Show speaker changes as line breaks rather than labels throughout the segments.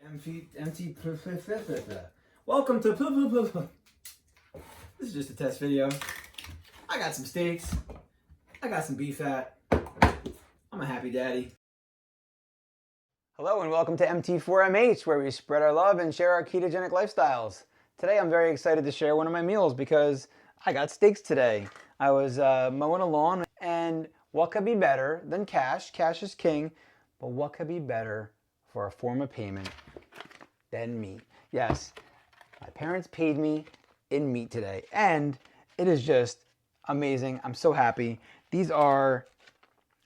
MT. Welcome to. This is just a test video. I got some steaks. I got some beef fat. I'm a happy daddy. Hello and welcome to MT4MH, where we spread our love and share our ketogenic lifestyles. Today I'm very excited to share one of my meals because I got steaks today. I was mowing a lawn, and what could be better than cash? Cash is king, but what could be better for a form of payment than meat? Yes, my parents paid me in meat today, and it is just amazing. I'm so happy. These are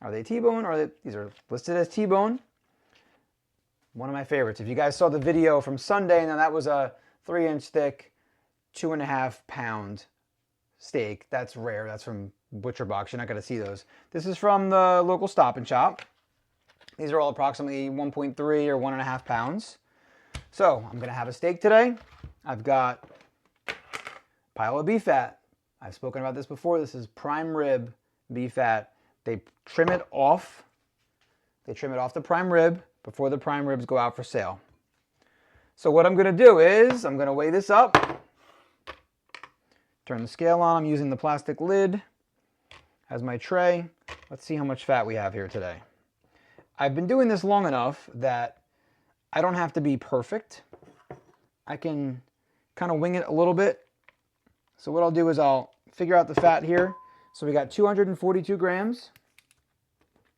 they T-bone? These are listed as T-bone. One of my favorites. If you guys saw the video from Sunday, now that was a 3-inch thick, 2.5 pound steak. That's rare. That's from Butcher Box. You're not going to see those. This is from the local Stop and Shop. These are all approximately 1.3 or 1.5 pounds. So I'm going to have a steak today. I've got a pile of beef fat. I've spoken about this before. This is prime rib beef fat. They trim it off. They trim it off the prime rib before the prime ribs go out for sale. So what I'm going to do is I'm going to weigh this up. Turn the scale on. I'm using the plastic lid as my tray. Let's see how much fat we have here today. I've been doing this long enough that I don't have to be perfect. I can kind of wing it a little bit. So what I'll do is I'll figure out the fat here. So we got 242 grams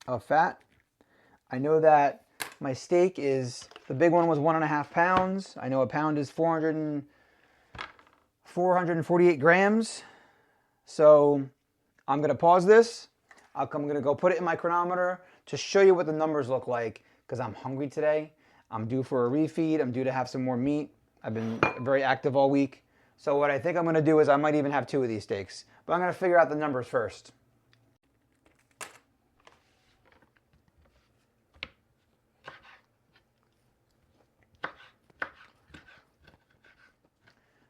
of fat. I know that my steak is, the big one was 1.5 pounds. I know a pound is 448 grams. So I'm going to pause this. I'm going to go put it in my chronometer to show you what the numbers look like, because I'm hungry today. I'm due for a refeed. I'm due to have some more meat. I've been very active all week. So what I think I'm going to do is I might even have 2 of these steaks. But I'm going to figure out the numbers first.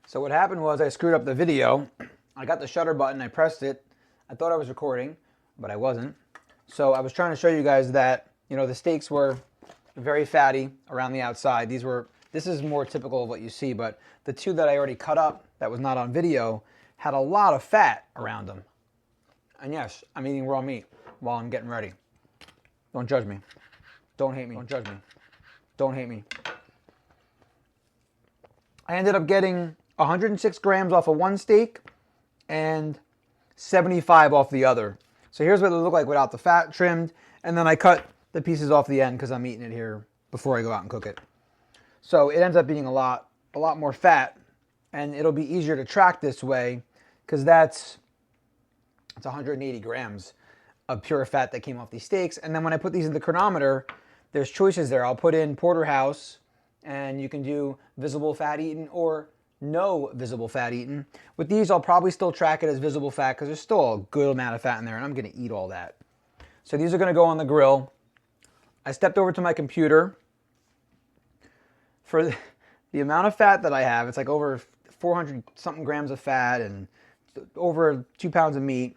So what happened was I screwed up the video. I got the shutter button. I pressed it. I thought I was recording, but I wasn't. So I was trying to show you guys that, the steaks were very fatty around the outside. This is more typical of what you see, but the 2 that I already cut up that was not on video had a lot of fat around them. And yes, I'm eating raw meat while I'm getting ready. Don't judge me. Don't hate me. Don't judge me. Don't hate me. I ended up getting 106 grams off of one steak and 75 off the other. So here's what it looked like without the fat trimmed, and then I cut the pieces off the end because I'm eating it here before I go out and cook it. So it ends up being a lot more fat, and it'll be easier to track this way because it's 180 grams of pure fat that came off these steaks. And then when I put these in the chronometer, there's choices there. I'll put in porterhouse, and you can do visible fat eaten or no visible fat eaten. With these, I'll probably still track it as visible fat because there's still a good amount of fat in there, and I'm going to eat all that. So these are going to go on the grill. I stepped over to my computer. For the amount of fat that I have, it's like over 400 something grams of fat and over 2 pounds of meat.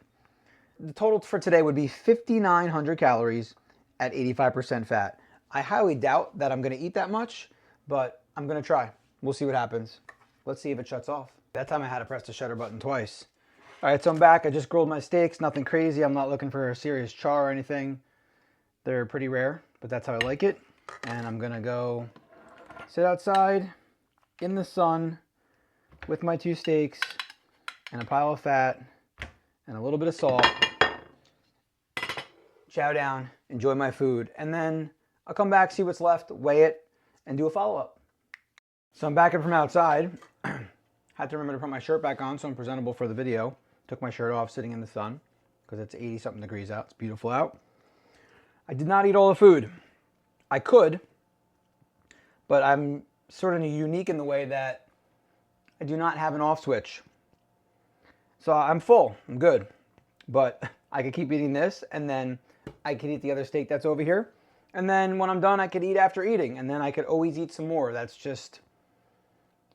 The total for today would be 5,900 calories at 85% fat. I highly doubt that I'm going to eat that much, but I'm going to try. We'll see what happens. Let's see if it shuts off. That time I had to press the shutter button twice. All right, so I'm back. I just grilled my steaks. Nothing crazy. I'm not looking for a serious char or anything. They're pretty rare, but that's how I like it. And I'm going to go sit outside in the sun with my 2 steaks and a pile of fat and a little bit of salt. Chow down, enjoy my food, and then I'll come back, see what's left, weigh it, and do a follow-up. So I'm back in from outside. Had to remember to put my shirt back on so I'm presentable for the video. Took my shirt off sitting in the sun because it's 80-something degrees out. It's beautiful out. I did not eat all the food. I could, but I'm sort of unique in the way that I do not have an off switch. So I'm full. I'm good. But I could keep eating this, and then I could eat the other steak that's over here. And then when I'm done, I could eat after eating, and then I could always eat some more. That's just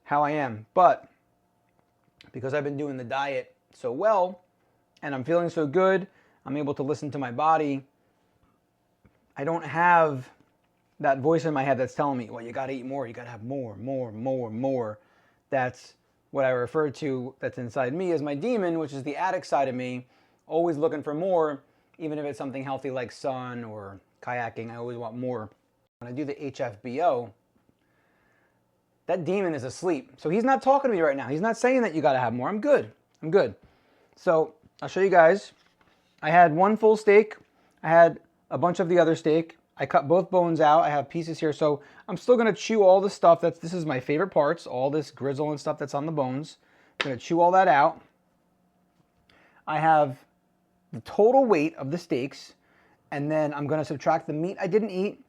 how I am. But because I've been doing the diet so well, and I'm feeling so good, I'm able to listen to my body. I don't have that voice in my head that's telling me, well, you got to eat more, you got to have more, more, more, more. That's what I refer to that's inside me as my demon, which is the addict side of me, always looking for more, even if it's something healthy like sun or kayaking. I always want more. When I do the HFBO, that demon is asleep. So he's not talking to me right now. He's not saying that you got to have more. I'm good. I'm good. So I'll show you guys. I had one full steak. I had a bunch of the other steak. I cut both bones out. I have pieces here. So I'm still going to chew all the stuff. This is my favorite parts, all this grizzle and stuff that's on the bones. I'm going to chew all that out. I have the total weight of the steaks, and then I'm going to subtract the meat I didn't eat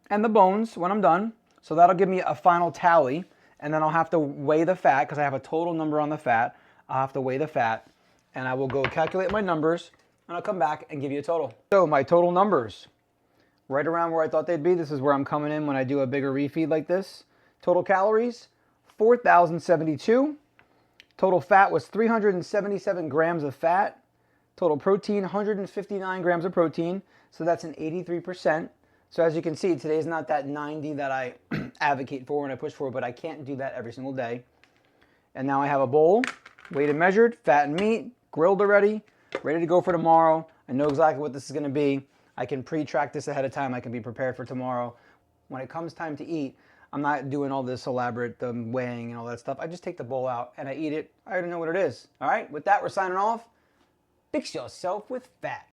and the bones when I'm done. So that'll give me a final tally, and then I'll have to weigh the fat because I have a total number on the fat. I'll have to weigh the fat, and I will go calculate my numbers, and I'll come back and give you a total. So my total numbers, right around where I thought they'd be. This is where I'm coming in when I do a bigger refeed like this. Total calories, 4,072. Total fat was 377 grams of fat. Total protein, 159 grams of protein. So that's an 83%. So as you can see, today's not that 90 that I advocate for and I push for, but I can't do that every single day. And now I have a bowl, weighed and measured, fat and meat, grilled already, ready to go for tomorrow. I know exactly what this is going to be. I can pre-track this ahead of time. I can be prepared for tomorrow. When it comes time to eat, I'm not doing all this elaborate weighing and all that stuff. I just take the bowl out and I eat it. I already know what it is. All right, with that, we're signing off. Fix yourself with fat.